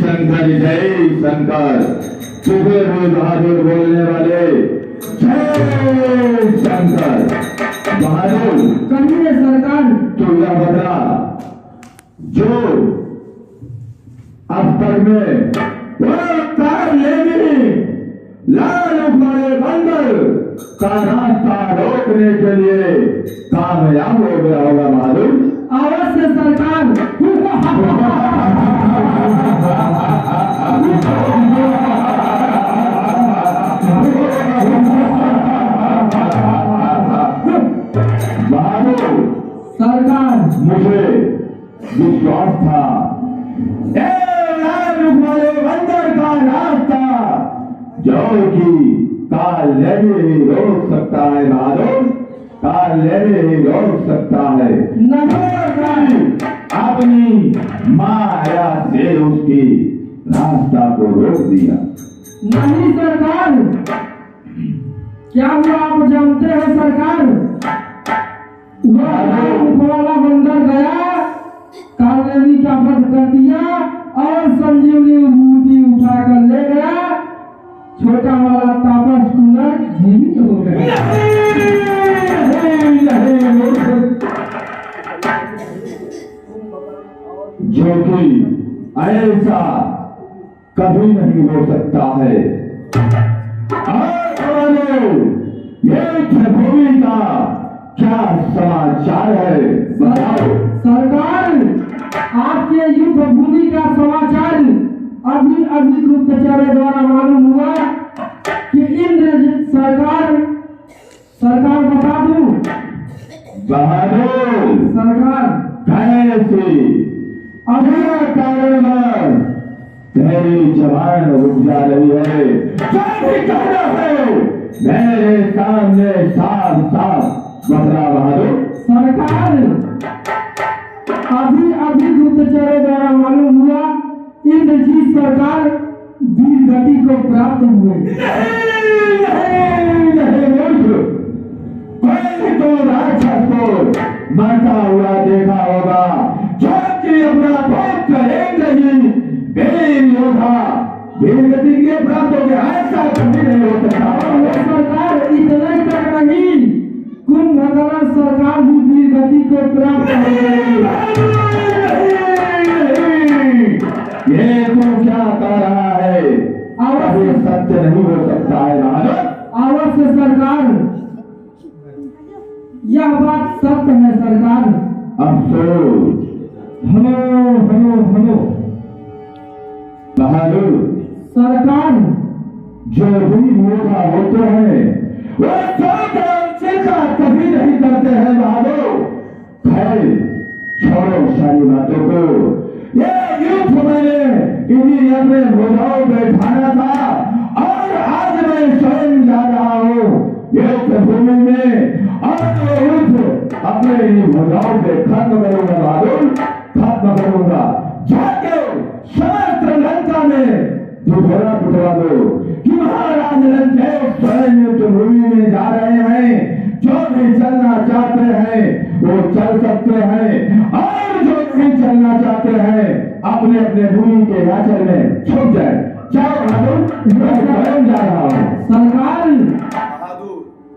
शंकर जय शंकर। तुझे भी बहादुर बोलने वाले जय शंकर। बहादुर कहिए सरकार। तो यह बता, जो अब तक में वो कार लेगी लाल वाले बंदर का रास्ता रोकने के लिए कामयाब हो गया होगा बहादुर। अवश्य सरकार। बहादुर सरकार मुझे विश्वास था वाले बंदर का रास्ता जो कि काल लेने ही रोक सकता है बहादुर, काल लेने ही रोक सकता है। अपनी माया से उसकी रास्ता को रोक दिया। नहीं सरकार, क्या हुआ आप जानते हैं सरकार? वाला बंदर गया, कालदेवी का वध कर दिया और संजीवनी बूटी उठाकर ले गया। छोटा वाला तापस कुंवर जीवित हो गया। जो कि ऐसा कभी नहीं हो सकता है। ये भूमि का क्या समाचार है बताओ। सरकार, आपके युद्ध भूमि का समाचार अभी अभी गुप्तचर द्वारा मालूम हुआ कि इंद्रजीत सरकार बता दूं बहादुर सरकार, कैसे अभी कारण तेरी जवान रुक जा रही है। कहना है मेरे सामने साफ साफ बता बहादुर। सरकार, अभी अभी गुप्तचर द्वारा मालूम हुआ इंद्रजीत सरकार वीर गति को प्राप्त हुए। कोई तो राक्षस को मरता हुआ देखा होगा जो कि अपना पुत्र इंद्रजीत वीर योद्धा वीर गति के प्राप्त हो गया। ऐसा कभी नहीं हो सकता सरकार। इतना तक नहीं, कुंभकर्ण सरकार भी वीर गति को प्राप्त हो गई। ये तू क्या कह रहा है? अवश्य सत्य नहीं हो सकता है बहादुर। अवश्य सरकार, यह बात सत्य है सरकार। अफसोस हेलो बहादुर, सरकार, जो भी योद्धा होते हैं वो चिंता कभी नहीं करते हैं बहादुर। खैर छोड़ो सारी बातों को। ये युद्ध मैंने इन्हीं अपने भुजाओं पे ठाना था और आज मैं स्वयं जा रहा हूँ युद्ध भूमि में और युद्ध अपने इन भुजाओं पे खत्म करूंगा बहादुर, खत्म करूंगा। जाके समस्त लंका में दुधोरा पिटवा दो कि महाराज लंकेश स्वयं युद्ध भूमि में जा रहे हैं। जो भी चलना चाहते हैं वो चल सकते हैं और जो भी चलना चाहते हैं अपने अपने भूमि के आंचल में छुप जाए। जाओ बहादुर, मैं स्वयं जा रहा हूँ। सरकार,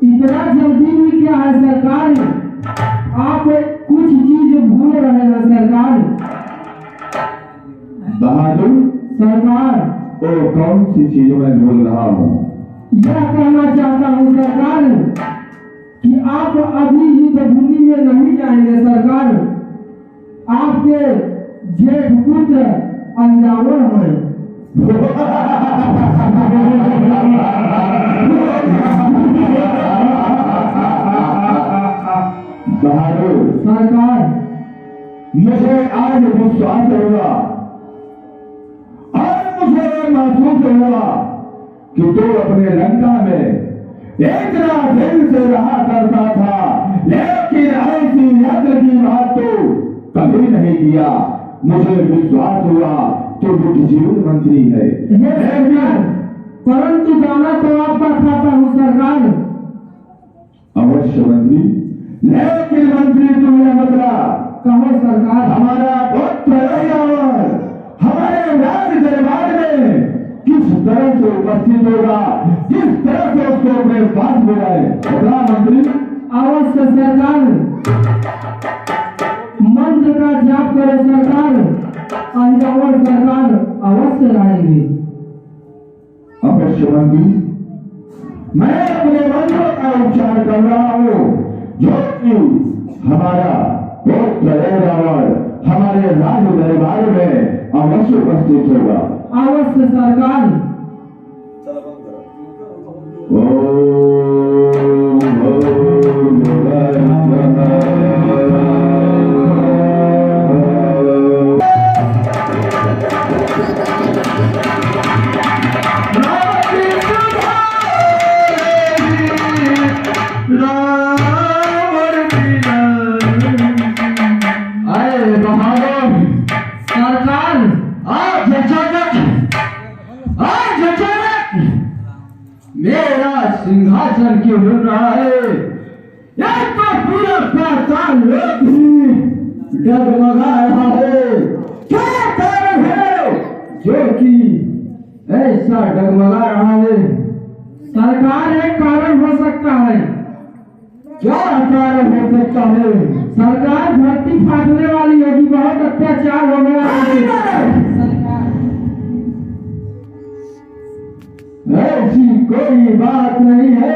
इतना जल्दी भी क्या है सरकार? आप कुछ चीज भूल रहे हैं सरकार। बहादुर सरकार, वो कौन सी चीज मैं भूल रहा हूँ? यह कहना चाहता हूँ सरकार कि आप अभी युद्ध भूमि में नहीं जाएंगे सरकार। आपके जेठ पुत्र अंजावर है। बहादुर सरकार, मुझे आज विश्वास हुआ और मुझे महसूस हुआ कि तू अपने लंका में इतना दिन से रहा करता था, लेकिन ऐसी यज्ञ की बात तो कभी नहीं किया। मुझे विश्वास हुआ तो बुद्धिजीवी मंत्री है। परंतु दाना तो आपका खाता हूँ सरकार। अवश्य मंत्री, लेकिन मंत्री तुमने बदला। कहो सरकार। हमारा पुत्र हमारे राज्य उपस्थित होगा, जिस तरह से उसको अपने पास बुलाए। प्रधानमंत्री अवश्य सरकार, मंत्र का जाप करो सरकार, अंजावर सरकार अवश्य आएंगे। अवश्य मंत्री, मैं अपने मंत्रों का उच्चार कर रहा हूँ, जो कि हमारा पुत्र ऐरावत हमारे राज दरबार में अवश्य उपस्थित होगा। अवश्य सरकार। मेरा सिंहासन क्यों हिल रहा है? यह तो पूरा पाताल लोक ही डगमगा रहा है। क्या कारण है जो कि ऐसा डगमगा रहा है? सरकार, एक कारण हो सकता है। क्या कारण हो सकता है? सरकार, धरती फाटने वाली होगी, बहुत अत्याचार हो गया है। ऐसी कोई बात नहीं है।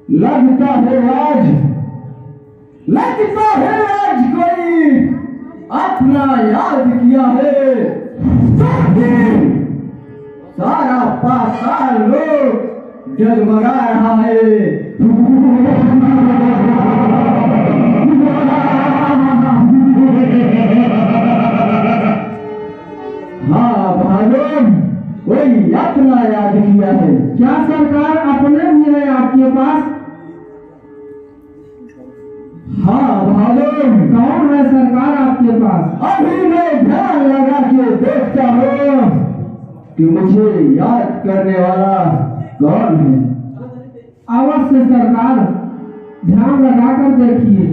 लगता है आज कोई अपना याद किया है। सारा पाताल लोक डगमगा रहा है। हाँ भालू, कोई अपना याद किया है। क्या सरकार अपने भी है आपके पास? हाँ भालू, कौन है सरकार आपके पास? अभी मैं ध्यान लगा के देखता हूँ कि मुझे याद करने वाला कौन है। अवश्य सरकार, ध्यान लगाकर देखिए।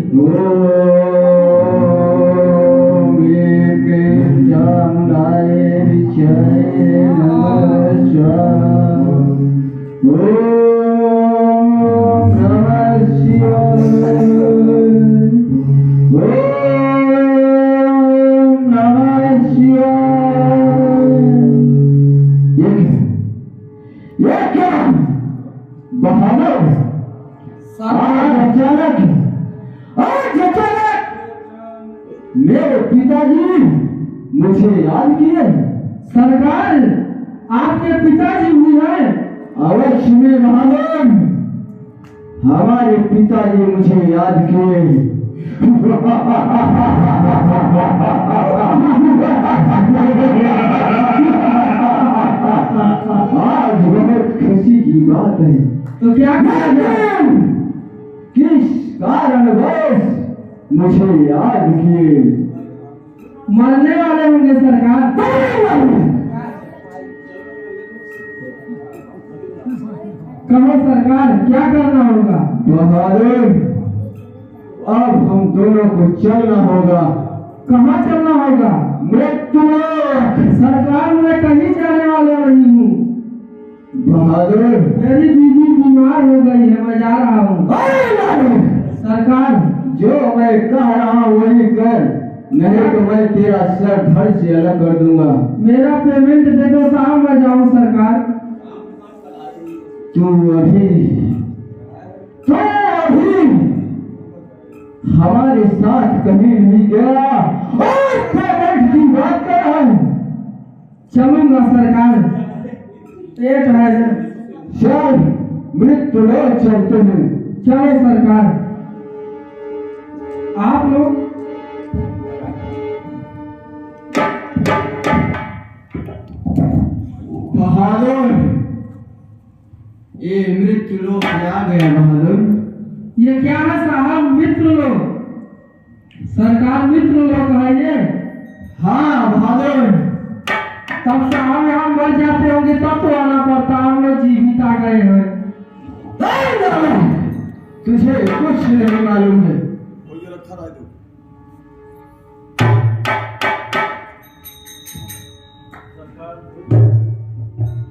मेरे पिताजी मुझे याद किए। सरकार, आपके पिताजी भी हैं? अवश्य में महाराज, हमारे पिताजी मुझे याद किए। आज बहुत खुशी की बात है। तो क्या किस कारणवश मुझे याद किए? मरने वाले होंगे सरकार। कहो सरकार, क्या करना होगा? बहादुर, अब हम दोनों को चलना होगा। कहाँ चलना होगा? मृत्यु। सरकार, मैं कहीं जाने वाला नहीं हूँ। बहादुर, मेरी बीवी बीमार हो गई है, मैं जा रहा हूँ। सरकार, जो मैं कह रहा हूँ वही कर, नहीं तो मैं तेरा सर धड़ से अलग कर दूंगा। मेरा पेमेंट दे दो साहब, मैं जाऊँ सरकार। तू अभी हमारे साथ कहीं नहीं गया और पेमेंट की बात कर रहा है। चलूंगा सरकार, पेट है। चल, मृत्यु लोग चलते हैं। चलो सरकार। आप लोग बहादुर, ये मृत्यु लोग आ गया। बहादुर, ये क्या है साहब? मित्र लोग? सरकार, मित्र लोग है ये? हाँ बहादुर। तब साहब यहाँ मर जाते होंगे तब तो आना पड़ता, हम लोग जीवित आ गए हैं। तुझे कुछ नहीं मालूम है।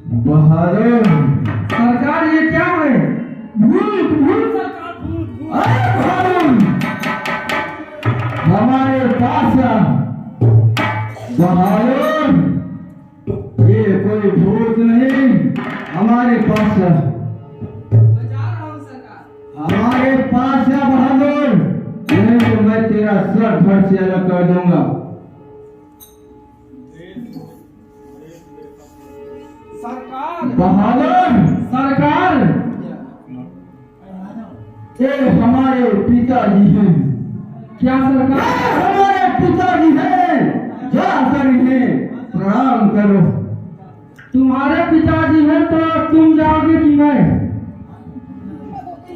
बहादुर सरकार ये क्या है? भूत भूत सरकार भूत। अरे बहादुर, हमारे पास बहादुर, ये कोई भूत नहीं, हमारे पास हमारे पास है बहादुर, नहीं तो मैं तेरा सर धड़ से अलग कर दूंगा। सरकार बहादुर सरकार ये हमारे पिताजी हैं। क्या सरकार? हमारे पिताजी हैं, जाकर इन्हें प्रणाम करो। तुम्हारे पिताजी हैं तो तुम जाओगे कि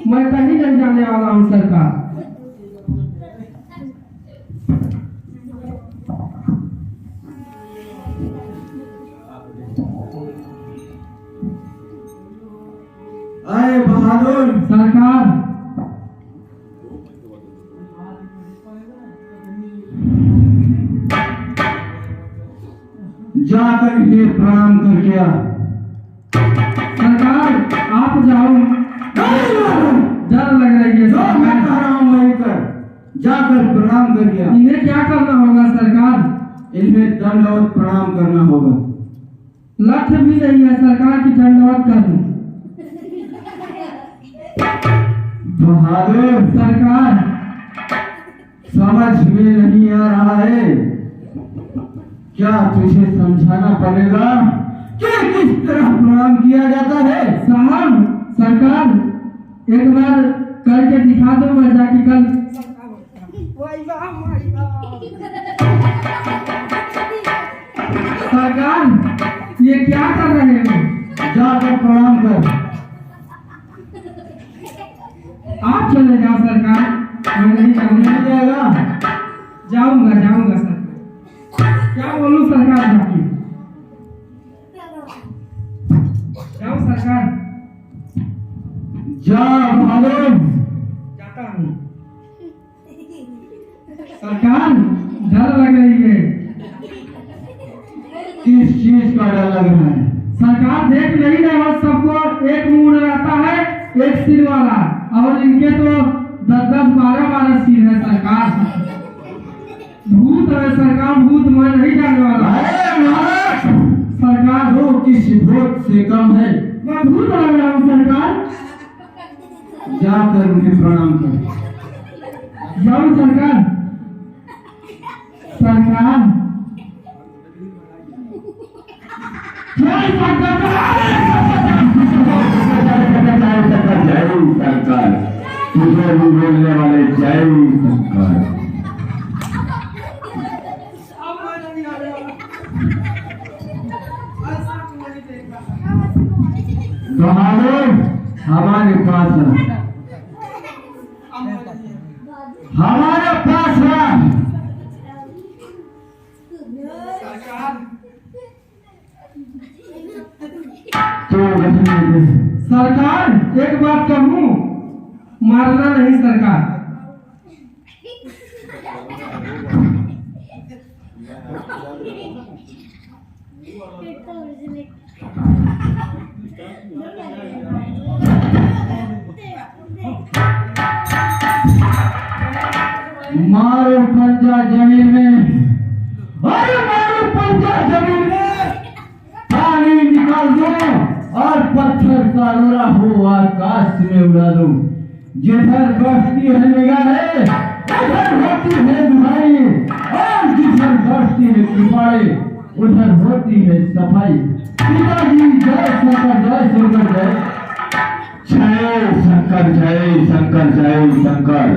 मैं कहीं नहीं जाने वाला हूँ सरकार। अरे बहादुर सरकार जाकर इन्हें प्रणाम करके आ। सरकार आप जाओ, डर लग रही है जो मैं सरकार। कह रहा हूं वही कर, जाकर प्रणाम करके आ। इन्हें क्या करना होगा सरकार? इन्हें दंडवत प्रणाम करना होगा। लक्ष्य भी नहीं है सरकार की दंडवत करनी। बहादुर सरकार समझ में नहीं आ रहा है, क्या तुझे समझाना पड़ेगा कि किस तरह प्रणाम किया जाता है? साहब सरकार एक बार करके दिखा दो, मैं जाके कल। सरकार ये क्या कर रहे हो? जाकर प्रणाम कर। आप चले जाओ सरकार, मैं नहीं नहीं जाएगा। जाऊंगा जाऊंगा सरकार। क्या बोलूं सरकार? जाके जाओ सरकार। जा बहादुर। जाता हूँ सरकार। डर लग रही है। किस चीज का डर लग रहा है? सरकार देख नहीं रहे हो, सबको एक मुंह रहता है, एक सिर वाला, और इनके तो 10-10, 12-12 सिर है सरकार। भूत है सरकार, भूत मैं नहीं जाने वाला। अरे महाराज, सरकार वो किस भूत से कम है। मैं भूत लग रहा हूँ सरकार। जाकर उन्हें प्रणाम कर। जाओ सरकार। सरकार जय सरकार, तुझे भी बोलने वाले जय सरकार। बहादुर हमारे पास है, हमारे पास है। तो रहने दे। सरकार एक बात कहूँ, मारना नहीं सरकार। मारो पंजा जमीन में, अरे मारो पंजा जमीन में, पानी निकाल दो और पत्थर का लोरा हो आकाश में उड़ा दो। जिधर बसती है निगाहें, उधर होती है दुहाई, और जिधर बसती है कृपाएं, उधर होती है सफाई। पिताजी जय शंकर, जय शंकर, जय शंकर, जय शंकर, जय शंकर।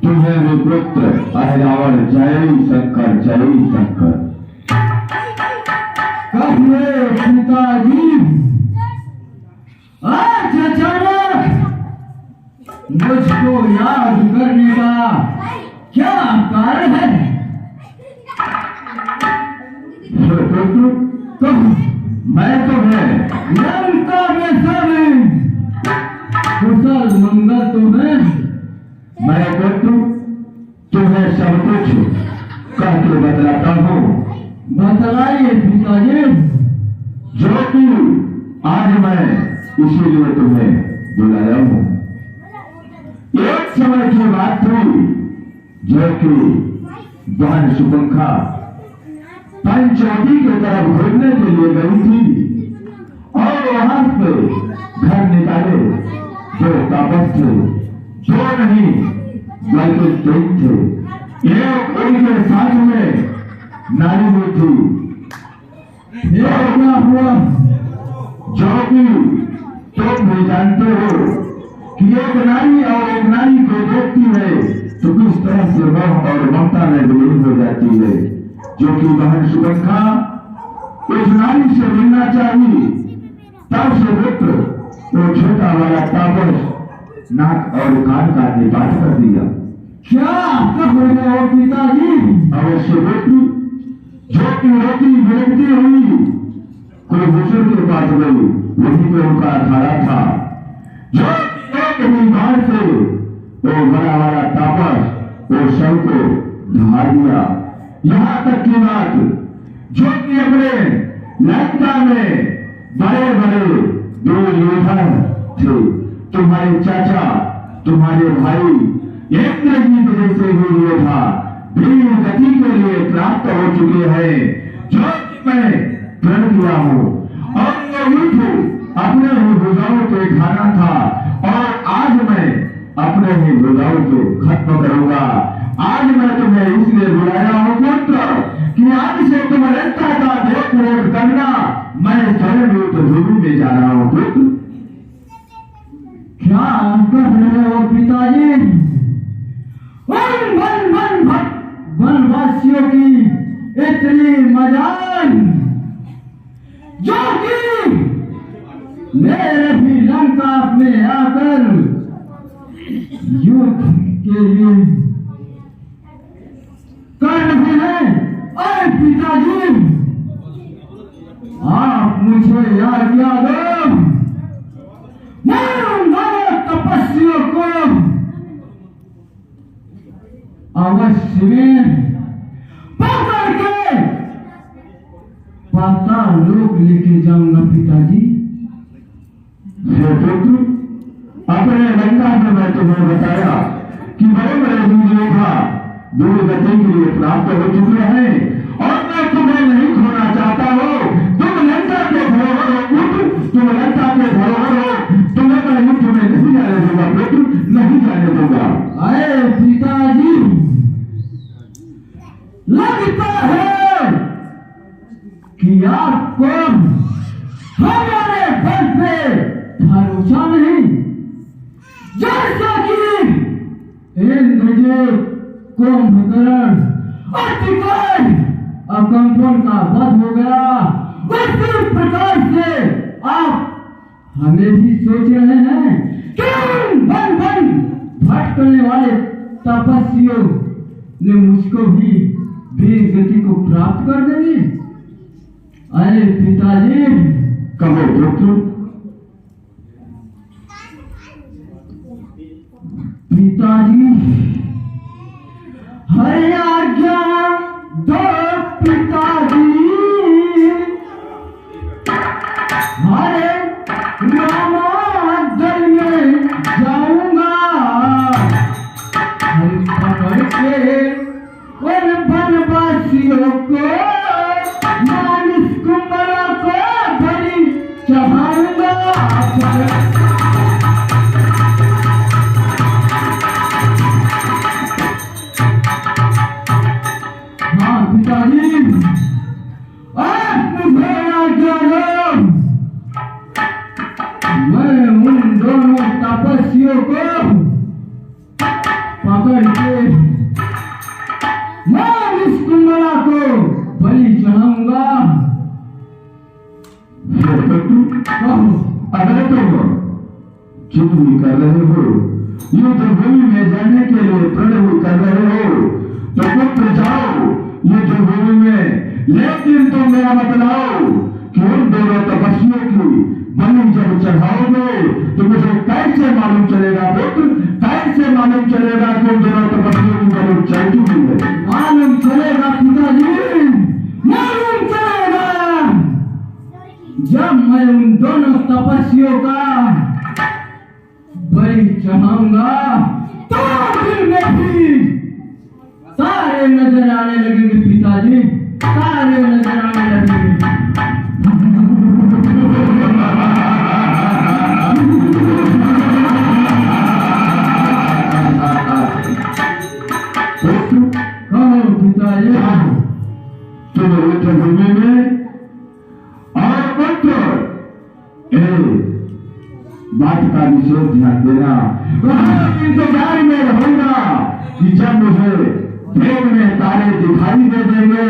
तुम्हें विपुत्र अहिरावण, जय शंकर, जय शंकर। कहिए पिताजी, आज अचानक मुझको याद करने का क्या कारण है? मैं तुम्हें लंका में सब कुशल मंगल तुम्हें मैं तुम्हें सब कुछ कह के बतलाता हूँ। बतलाइए पिताजी। जो कि इसीलिए तुम्हें बुलाया हूं। एक समय की बात थी जो कि बहन सुपंखा पंचवटी की तरफ घूमने के लिए गई थी और वहां से घर निकाले दो तापस थे, दो नहीं बल्कि तीन थे। एक उनके साथ में नारी भी थी। क्या हुआ जो कि तुम भी जानते हो कि एक नारी और एक नारी को देखती है तो किस तरह से मोह और ममता में विलीन हो जाती है, जो कि बहन सुपंखा उस नारी से मिलना चाहिए। तब से पुत्र वो छोटा वाला तापस नाक और कान का निपात कर दिया। क्या कह रहे हो पिताजी? अवश्य पुत्र, जो कि रोटी बिलकती हुई कोई बुजुर्ग के पास गई, वहीं पे उनका अखाड़ा था। जो एक ही बार से वो बड़ा वाला तापस वो शव को ढा दिया। यहां तक की बात जो कि अपने लंका में बड़े बड़े दो योद्धा थे, तुम्हारे चाचा तुम्हारे भाई इंद्रजीत जैसे वो योद्धा वीर गति के लिए प्राप्त हो चुके हैं, जो कि मैं प्रण किया हूं। और वो युद्ध अपने ही भुजाओं पे खाना था और आज मैं अपने ही भुजाओं को खत्म करूंगा। आज मैं तुम्हें इसलिए बुलाया हूं पुत्र कि आज से तुम लंका का देख रेख करना। मैं स्वयं युद्ध भूमि में जा रहा हूं पुत्र। क्या कह रहे हो पिताजी? वनवासियों की इतनी मजाल जो कि मेरे भी लंका में आकर युद्ध के लिए कर भी है। अरे पिताजी, आप मुझे आज्ञा दो, मैं उन दोनों तपस्वियों को अवश्य में पकड़ के पाताल लोक लेके जाऊंगा पिताजी। अपने लंका में मैं तुम्हें बताया कि बड़े बड़े योद्धा दूर गति के लिए प्राप्त हो चुके हैं और मैं तुम्हें नहीं खोना चाहता हूं। तुम लंका के धरोहर हो, तुम लंका के धरोहर हो, तुम्हें मैं युद्ध में नहीं जाने दूंगा पुत्र, नहीं जाने दूंगा। अरे पिताजी, लगता है कि आपको हमारे बल पे भरोसा नहीं। जैसा कि इंद्रजीत, कुंभकर्ण, अतिकाय, अकंपन का वध हो गया, उसी प्रकार से आप हमें भी सोच रहे हैं कि बन बन भटकने वाले तपस्वियों ने मुझको भी वीर गति को प्राप्त कर देंगे। अरे पिताजी, कहो पुत्र। पिताजी, हरे आज्ञा दो पिताजी। हरे रामादल में जाऊंगा, हरि पकड़ के उन वनवासियों को, मानस कुंभला को बलि चढ़ाऊंगा। हाँ पिताजी, आप मुझे आज्ञा दो, मैं उन दोनों तपस्वियों को पकड़ के मानस कुंभला को बलि चढ़ाऊंगा। अगर तुम युद्ध भी कर रहे हो, युद्ध भूमि में जाने के लिए प्रण भी कर रहे हो, तो पुत्र जाओ युद्ध भूमि में। लेकिन तुम मेरा बतलाओ कि उन दोनों तपस्वियों की बलि जब चढ़ाओगे तो मुझे कैसे मालूम चलेगा पुत्र, कैसे मालूम चलेगा कि उन दोनों तपस्वियों की बलि चढ़ चुकी है? मालूम चलेगा पिताजी, मालूम चलेगा जब मैं उन दोनों तपस्वियों का बलि चढ़ाऊंगा तो फिर में भी सारे नजर आने लगेंगे पिताजी, सारे नजर आने लगेंगे। कहो पिताजी, तुम युद्धभूमि में और मंत्र बात का विशेष ध्यान देना। वहां इंतजार में रहूंगा कि जब मुझे भेद में तारे दिखाई दे देंगे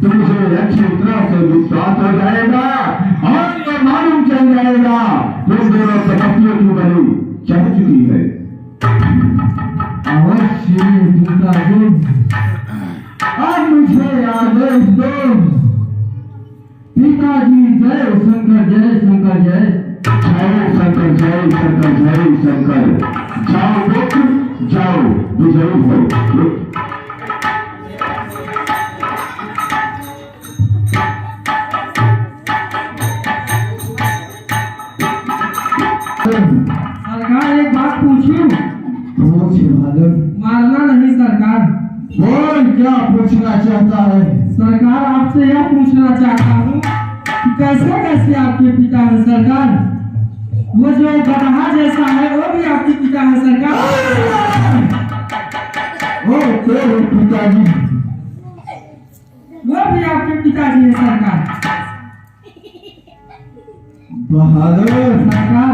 तो मुझे अच्छी तरह से विश्वास हो जाएगा और ये मालूम चल जाएगा कि दोनों तपस्वियों की बलि चढ़ चुकी है। अवश्य पिताजी, अब मुझे आदेश दो। पिताजी जय शंकर, जय शंकर, जय शंकर, जय शंकर, जय शंकर। जाओ पुत्र, जाओ, विजयी हो। सरकार एक बात पूछूं? मारना नहीं सरकार। बोल, क्या पूछना चाहता है? सरकार आपसे यह पूछना चाहता हूँ कि कैसे कैसे आपके पिता है सरकार? वो जो गधा जैसा है वो भी आपके पिता है सरकार? वो तेरे पिताजी, वो भी आपके पिताजी है सरकार? बहादुर सरकार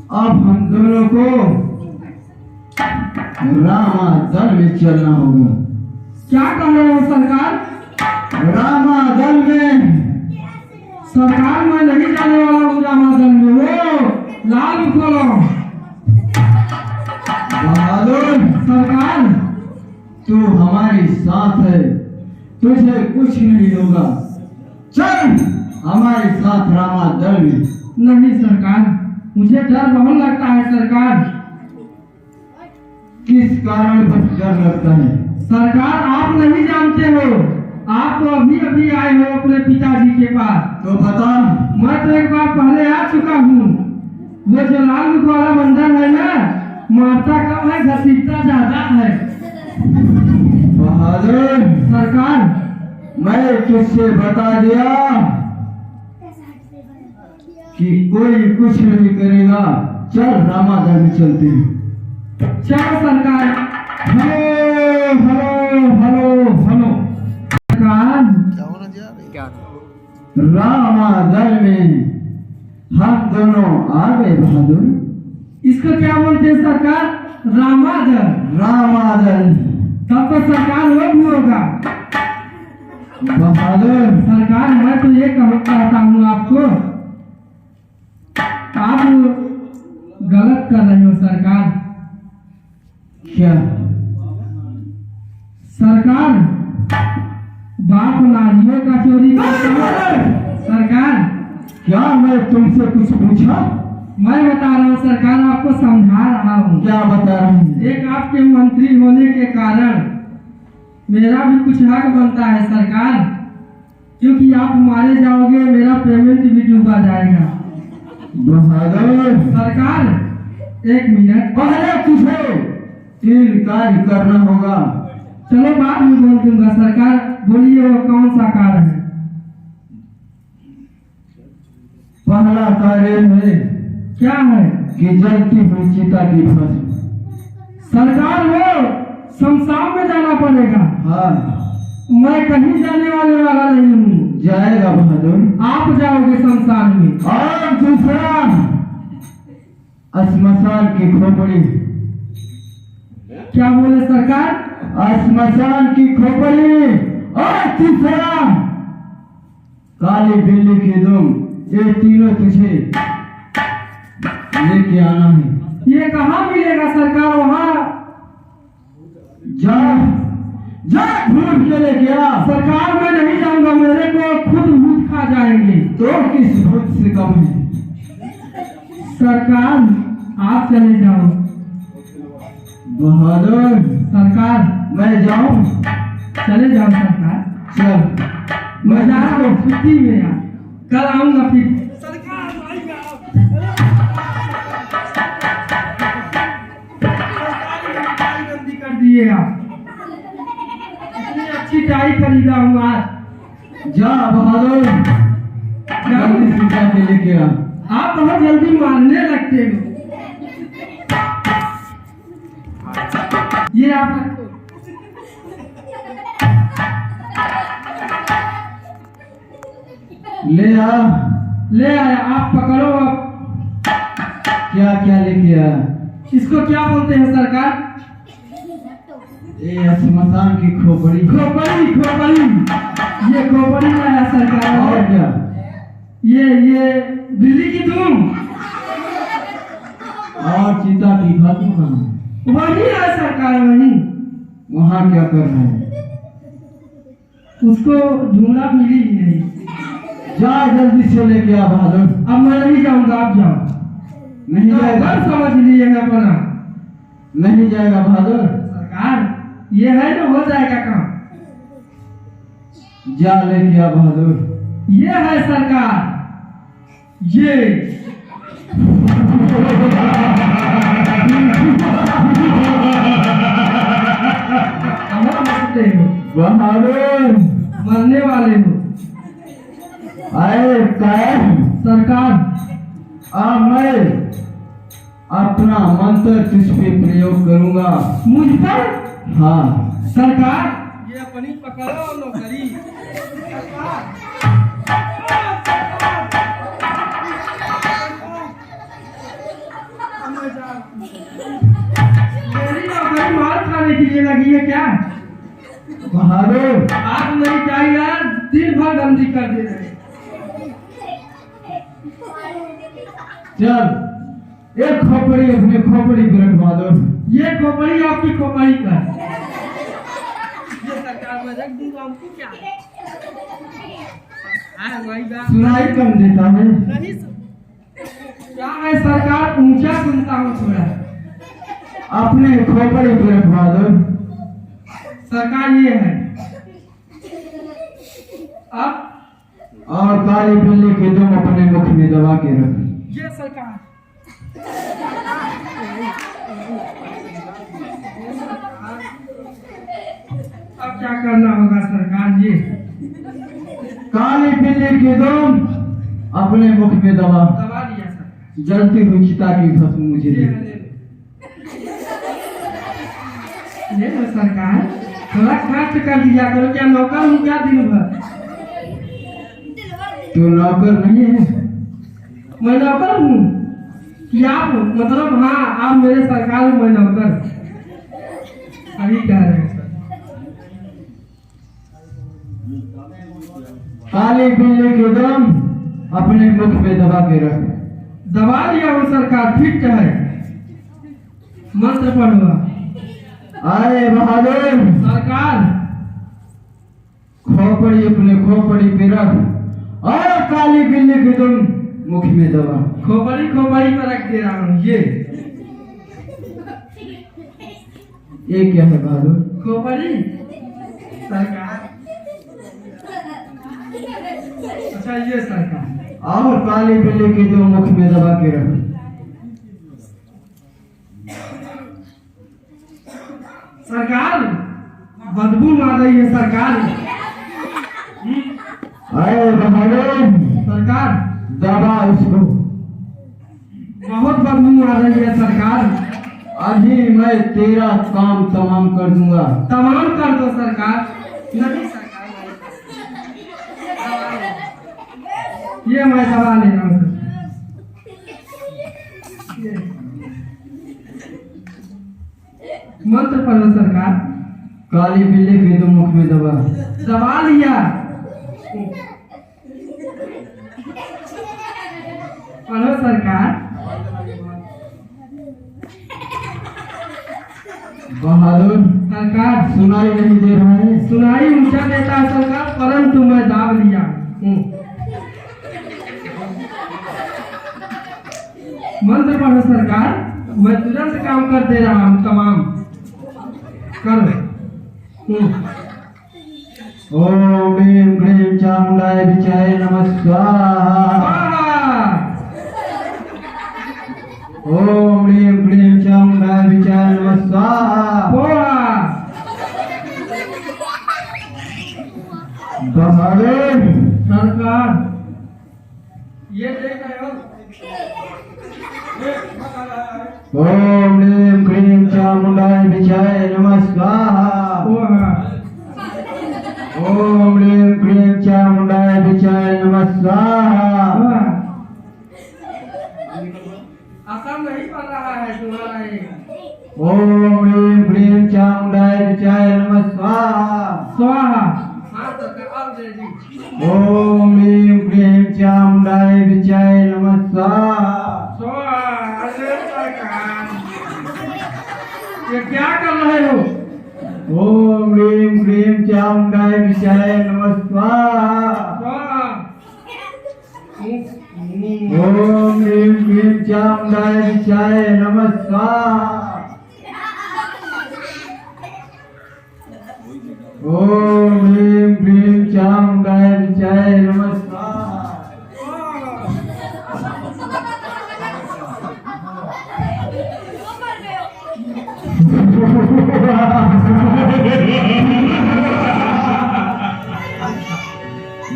अब हम दोनों को रामादल में चलना होगा। क्या कह रहे हो सरकार? रामादल में? सरकार मैं नहीं जाने वाला हूँ रामादल में। वो लाल खोलो। बहादुर सरकार तू हमारी साथ है, तुझे कुछ नहीं होगा। चल हमारे साथ रामादल में। नहीं सरकार, मुझे डर बहुत लगता है सरकार। किस कारण डर लगता है? सरकार आप नहीं जानते हो, आप तो अभी अभी आए हो अपने पिताजी के पास। तो बता। मैं तो एक बार पहले आ चुका हूँ। वो जो लाल मुख वाला मंदिर है ना, माता कम है, घसीटता ज्यादा है। बहादुर सरकार मैं तुझसे बता दिया कि कोई कुछ नहीं करेगा। चल रामादल में चलते हैं। चलो सरकार। Hello hello hello hello. सरकार रामादल में हम दोनों आ गए बहादुर। इसको क्या बोलते हैं सरकार? रामादल। रामादल तब तो सरकार वो भी होगा। बहादुर सरकार मैं तो ये कहता हूँ आपको, आप गलत कर रहे हो सरकार। क्या? सरकार बाप नारियों का चोरी करता है। सरकार क्या मैं तुमसे कुछ पूछा? मैं बता रहा हूँ सरकार, आपको समझा रहा हूँ। क्या बता रहे हैं? एक आपके मंत्री होने के कारण मेरा भी कुछ हक बनता है सरकार, क्योंकि आप मारे जाओगे मेरा पेमेंट भी डूबा जाएगा। बहादुर सरकार एक मिनट, पहले तुझे तीन कार्य करना होगा। चलो बाद में बोल दूंगा। सरकार बोलिए वो कौन सा कार्य है? पहला कार्य है क्या है? कि जलती हुई चिता की भस्म। सरकार वो शमशान में जाना पड़ेगा। हाँ मैं कहीं जाने वाला नहीं हूँ। जाएगा बहादुर, आप जाओगे शमशान में। और दूसरा श्मशान की खोपड़ी। क्या बोले सरकार? श्मशान की खोपड़ी। और तीसरा काली बिल्ली की दुम। ये तीनों तुझे लेके आना है। ये कहाँ मिलेगा सरकार? वहाँ जा जा ढूंढ के लेके आ। सरकार मैं नहीं जाऊंगा, मेरे को खुद भूत खा जाएंगे। तो किस भूत से कम है? सरकार आप चले जाओ। बहादुर सरकार मैं जाऊं? चले जाओ सरकार। चल मैं जा रहा हूँ छुट्टी में यार, कल आऊंगा फिर। सरकार बंदी कर दिए आप, इतनी अच्छी टाई खरीदा हूँ आज। जा बहादुर, जल्दी से जाके लेके आ। आप बहुत जल्दी मारने लगते हो। ये आप रखो। ले आ। ले आया, आप पकड़ो। अब क्या क्या लेके आ? इसको क्या बोलते हैं सरकार? ये श्मशान की खोपड़ी। खोपड़ी, खोपड़ी, ये खोपड़ी लाया सरकार। और क्या? ये बिजली की धूम और चीता की खातू कहाँ? वही है सरकार, वही। वहाँ क्या कर रहे हैं? उसको ढूंढा, मिली ही नहीं। जा जल्दी से लेके आ बहादुर। अब मैं नहीं जाऊंगा, आप जाओ। नहीं तो जाएगा, घर समझ लिए है अपना। नहीं जाएगा बहादुर। सरकार ये है ना, हो जाएगा काम। जा लेके आ बहादुर। ये है सरकार, ये कहाँ मरते हो? बहादुर मरने वाले हो आए कायर। सरकार। अब मैं अपना मंत्र तुझ पे प्रयोग करूंगा। मुझ पर? हाँ सरकार ये अपनी पकड़ो नौकरी। मेरी नौकरी मार खाने के लिए लगी है क्या? बहादुर आप नहीं चाहिए यार, दिन भर गंदी कर दे रहे। चल एक खोपड़ी अपने खोपड़ी पे रख बहादुर। ये खोपड़ी आपकी खोपड़ी का। ये सरकार में रख दूंगा, हमको क्या है? सुनाई कम देता है। क्या है सरकार, ऊंचा सुनता हूँ थोड़ा। अपने खोपड़ी पे रख बहादुर। सरकार ये है। अब और काली बिल्ली के दुम अपने मुख में दबा के रख। ये सरकार अब क्या करना होगा सरकार? ये काली बिल्ली के दुम अपने मुख में दबा। दबा दिया सरकार। जलती हुई चिता की भस्म मुझे ये दे। ले लो सरकार, थोड़ा खर्च कर दिया करो। क्या नौकर हूँ क्या दिन भर? तू नौकर नहीं है? मैं नौकर हूँ क्या? आप मतलब हाँ, आप मेरे सरकार में, मैं नौकर। सही कह रहे हैं सर। काली बिल्ली के दम अपने मुख पे दबा के रख। दबा लिया वो सरकार, फिट है। मंत्र पढ़ो आए बहादुर। सरकार। खोपड़ी अपने खोपड़ी पे रख और काली बिल्ली के तुम मुख में दबा। खोपड़ी खोपड़ी पर रख दे रहा हूँ। ये क्या है बहादुर? खोपड़ी सरकार। अच्छा ये सरकार। और काली बिल्ली के तुम मुख में दबा के रख। सरकार बदबू मार रही है सरकार। आए बहादुर। सरकार दबा इसको। बहुत बदबू मार रही है सरकार। अभी मैं तेरा काम तमाम कर दूंगा। तमाम कर दो सरकार। नहीं सरकार, ये मैं दबा ले रहा हूँ। मंत्र पढ़ो सरकार। काली बिल्ली के तुम मुख में दबा। दबा लिया। पढ़ो सरकार। बहादुर सरकार सुनाई नहीं दे रहा है। सुनाई ऊंचा देता है सरकार, परंतु मैं दाब लिया। मंत्र पढ़ो सरकार, मैं तुरंत काम कर दे रहा हूँ। तमाम करो। ओम भीम ह्रीं चाम चामुंडाय विचाय नमः स्वाहा। ओम ह्रीं क्लीं चामुंडाय विचाय नमः स्वाहा। बहादुर सरकार ये देख रहे हो ओम ह्रीं क्लीं चामुंडाय विचाय नमः स्वाहा। ओम ह्रीं क्लीं चामुंडाय विचाय नमः स्वाहा। आसान नहीं पड़ रहा है तुम्हारा ये। ओम ह्रीं क्लीं चामुंडाय विचाय नमः स्वाहा। स्वाहा हाँ सरकार अब दे दी। ओम ह्रीं क्लीं चामुंडाय विचाय नमः स्वाहा। स्वाहा अरे सरकार ये क्या कर रहे हो? ओम ह्रीं क्लीं चामुंडाय विचाय नमः स्वाहा। स्वाहा ओम ह्रीं क्लीं चामुंडाय विचाय नमः स्वाहा। ओम ह्रीं क्लीं चामुंडाय विचाय नमः स्वाहा।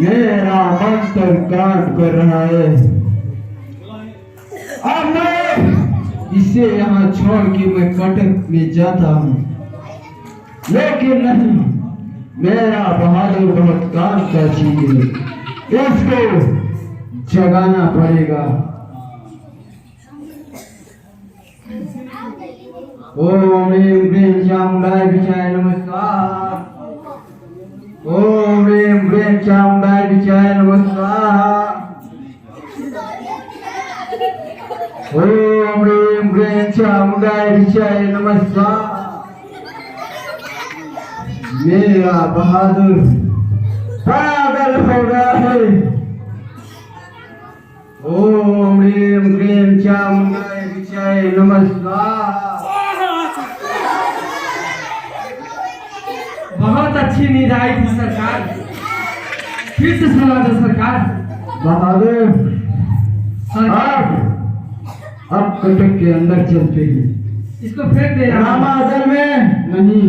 मेरा मंत्र काम कर रहा है। अब मैं इसे यहाँ छोड़ के मैं कटक में जाता हूँ, लेकिन नहीं, मेरा बहादुर बहुत काम का चीज है, इसको जगाना पड़ेगा। ओम ह्रीं क्लीं चामुंडाय विचाय नमः स्वाहा। ओम ह्रीं क्लीं चामुंडाय विचाय नमः स्वाहा। ओम ह्रीं क्लीं चामुंडाय विचाय नमः स्वाहा। मेरा बहादुर पागल हो गया है। ओम ह्रीं क्लीं चामुंडाय विचाय नमः स्वाहा। बहुत अच्छी नींद आई थी सरकार, फिर से सुना दो सरकार। बहादुर सरकार अब कटक के अंदर चलते हैं। इसको फेंक देना। रामाजल में नहीं,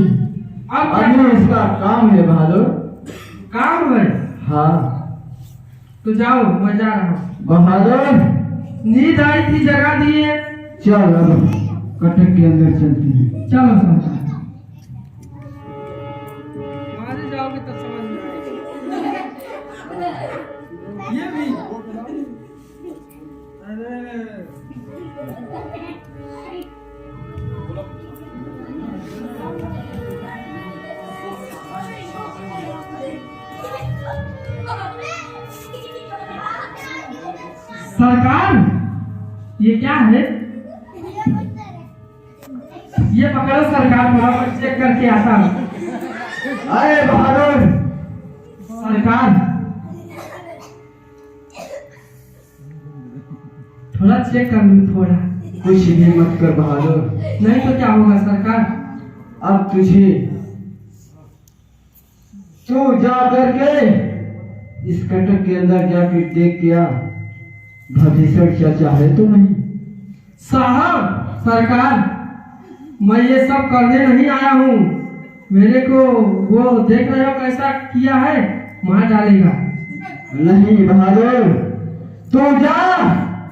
अब अभी इसका काम है बहादुर। काम है हाँ तो जाओ, मैं जा रहा हूँ। बहादुर नींद आई थी जगा दिए। चल अब कटक के अंदर चलते हैं। चलो सरकार, मारे जाओगे तो समझ में आएगा। ये भी अरे सरकार ये क्या है? ये पकड़ो सरकार, थोड़ा मैं चेक करके आता हूँ। अरे बहादुर सरकार थोड़ा चेक कर लूँ थोड़ा। कुछ भी मत कर बहादुर, नहीं तो क्या होगा सरकार? अब तुझे तू जा करके इस कटक के अंदर जाके देख क्या भतीसर चाचा है तो नहीं। साहब सरकार मैं ये सब करने नहीं आया हूँ, मेरे को वो देख रहे हो कैसा किया है, मार डालेगा। नहीं बहादुर, तू जा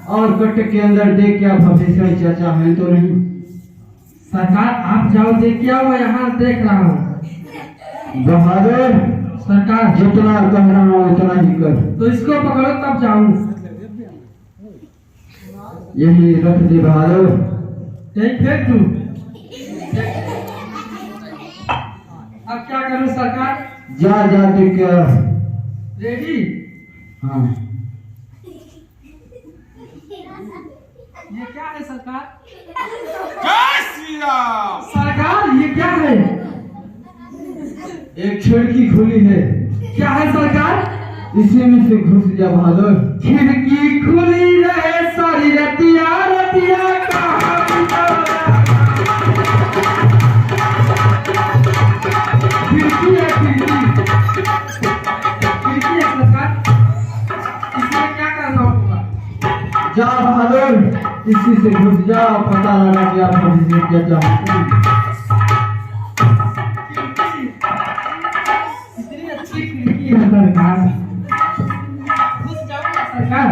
और कटक के अंदर देख क्या भतीसर चाचा है तो नहीं। सरकार आप जाओ देख के आओ, मैं यहाँ देख रहा हूँ। बहादुर सरकार जितना कह रहा हूँ उतना ही कर। तो इसको पकड़ो तब जाऊँ। यही रख दे बहादुर। यही फेंक दूँ। अब क्या करूँ सरकार? जा जाके क्या। रेडी? हाँ ये क्या है सरकार? जय श्री राम। सरकार ये क्या है? एक खिड़की खुली है, क्या है सरकार? इसी में से घुस जा बहादुर। खिड़की खुली रहे सारी रतिया रतिया कहाँ बिताया। खिड़की है खिड़की, खिड़की है सरकार। बहादुर, इसी से घुस जाओ, पता लगा कि आप अभी से क्या चाहते हैं। कितनी अच्छी खिड़की है सरकार। घुस जाओ ना सरकार।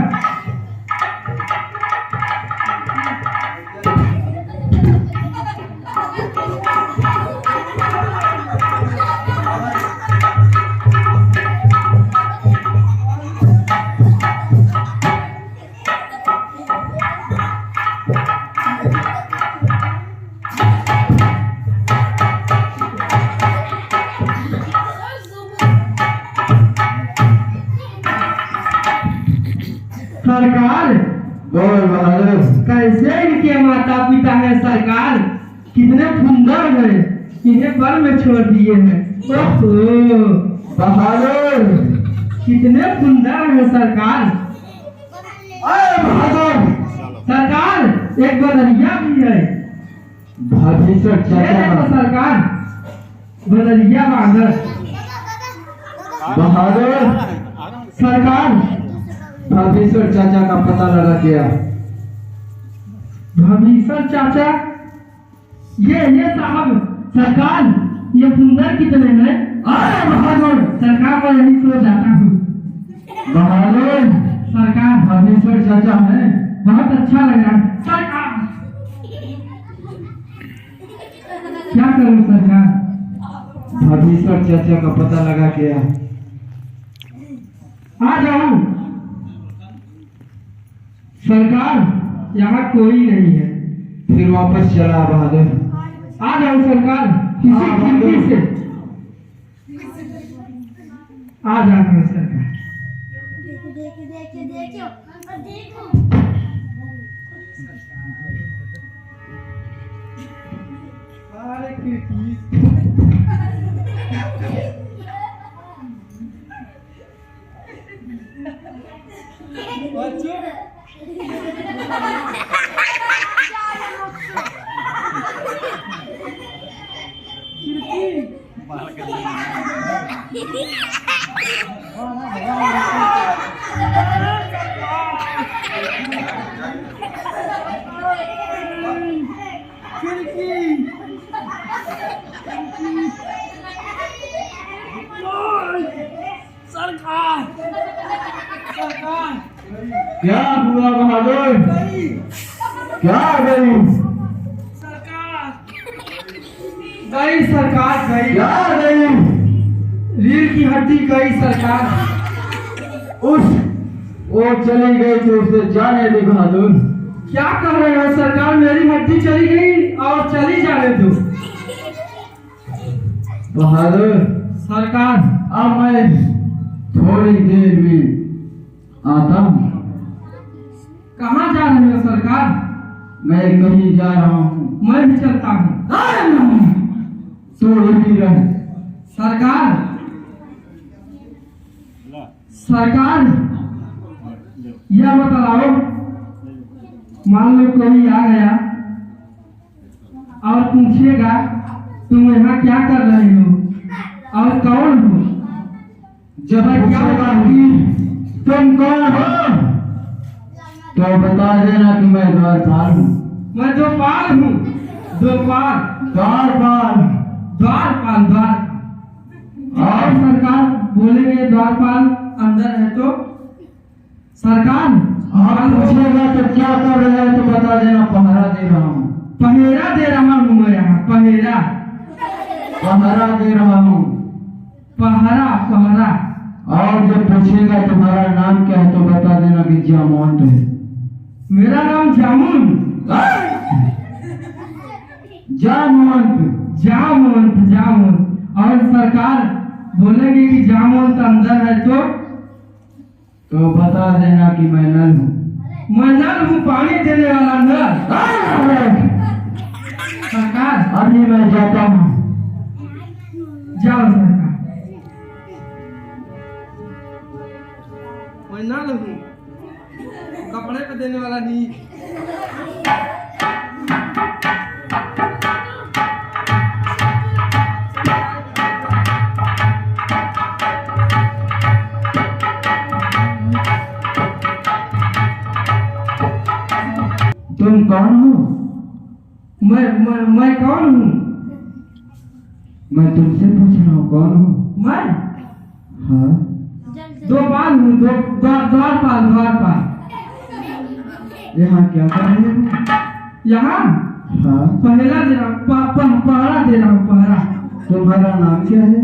सरकार, बोल बहादुर। कैसे इनके माता पिता है सरकार? कितने सुंदर है, इन्हें बर में छोड़ दिए हैं। ओहो बहादुर, कितने सुंदर है सरकार। अरे बहादुर, सरकार एक बदरिया भी है। भाभीसर ये चाचा देखो का सरकार, बदरिया बांधर। बहादुर, सरकार भाभीसर चाचा का पता लगा दिया। भविष्य चाचा, ये साहब सरकार, ये सुंदर कितने हैं। अरे बहादुर, सरकार को यही सो जाता हूँ। बहादुर, सरकार भाभीसर चाचा है। बहुत अच्छा लग रहा है सरकार। क्या करूं सरकार? भाभीसर चाचा का पता लगा दिया। आ जाऊं सरकार, यहाँ कोई नहीं है। फिर वापस चला बहादुर। आ जाऊं सरकार, किसी खिड़की से आ जाता हूँ सरकार। देखो देखो देखो देखो और देखो अरे खिड़की बच्चों, सरकार सरकार क्या हुआ बहादुर? क्या गई? सरकार गई, सरकार गई। क्या गई? रीढ़ की हड्डी गई सरकार। वो चली गई तो उसे जाने दे बहादुर। क्या कह रहे हो सरकार? मेरी हड्डी चली गई और चली जाने दो बहादुर। सरकार। अब मैं थोड़ी देर में आता हूँ। कहाँ जा रहे हो सरकार? मैं कहीं जा रहा हूँ। मैं भी चलता हूँ। तो यही रहे। सरकार सरकार यह बताओ, मान लो कोई आ गया और पूछेगा तुम यहाँ क्या कर रहे हो और कौन हो? जब क्या पूछेगा कि तुम कौन हो तो बता देना कि मैं द्वारपाल हूँ। मैं द्वारपाल हूँ। द्वारपाल द्वारपाल द्वारपाल द्वार। और सरकार बोलेंगे द्वारपाल अंदर है तो सरकार आप पूछेगा तो क्या कर रहे हो तो बता देना पहरा दे रहा हूँ। पहेरा दे रहा हूँ मैं यहाँ। पहेरा पहरा दे रहा हूँ। पहरा पहरा। और जब पूछेगा तुम्हारा नाम क्या है तो बता देना कि जामवंत है। मेरा नाम जामुन। जामवंत जामुन जामुन। और सरकार बोलेंगे कि जामुन अंदर है तो बता देना कि मैं नल हूँ। मैं नल हूँ, पानी देने वाला नल। सरकार अभी मैं जाता हूँ। जाओ सरकार। मैं नल हूँ, कपड़े पे देने वाला नहीं। कौन हो? मैं कौन हूँ? मैं तुमसे पूछ रहा हूँ कौन हो? मैं हाँ, द्वारपाल हूँ, द्वारपाल। यहाँ क्या कर रहे हो? यहाँ हाँ, पहरा दे रहा हूँ, पहरा दे रहा हूँ, पहरा। तुम्हारा नाम क्या है?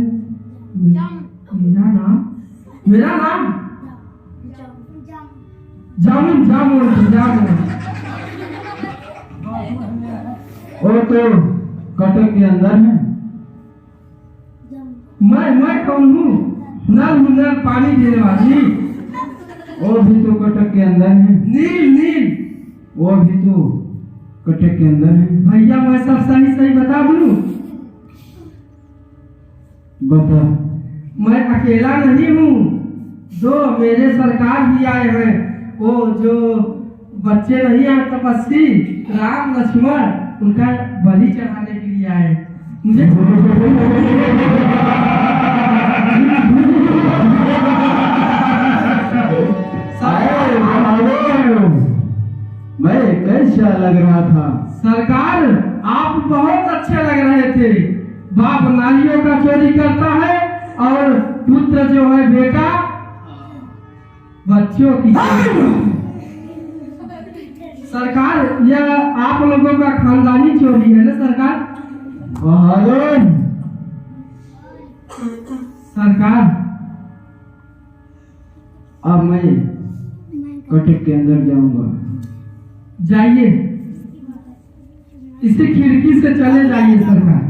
मेरा नाम जामुन। वो तो कटक के अंदर है। मैं कौन हूँ? नल पानी देने वाली। वो भी तो कटक के अंदर है। नील वो भी तो कटक के अंदर है। भैया मैं सब सही बता दूँ? बता। मैं अकेला नहीं हूँ, दो मेरे सरकार भी आए हैं। वो जो बच्चे नहीं आए तपस्वी राम लक्ष्मण, उनका बलि चढ़ाने के लिए आए। मुझे मैं कैसा लग रहा था? सरकार आप बहुत अच्छे लग रहे थे। बाप नालियों का चोरी करता है और पुत्र जो है बेटा बच्चों की। सरकार यह आप लोगों का खानदानी चोरी है ना सरकार? सरकार अब मैं कटक के अंदर जाऊंगा। जाइए, इसी खिड़की से चले जाइए सरकार।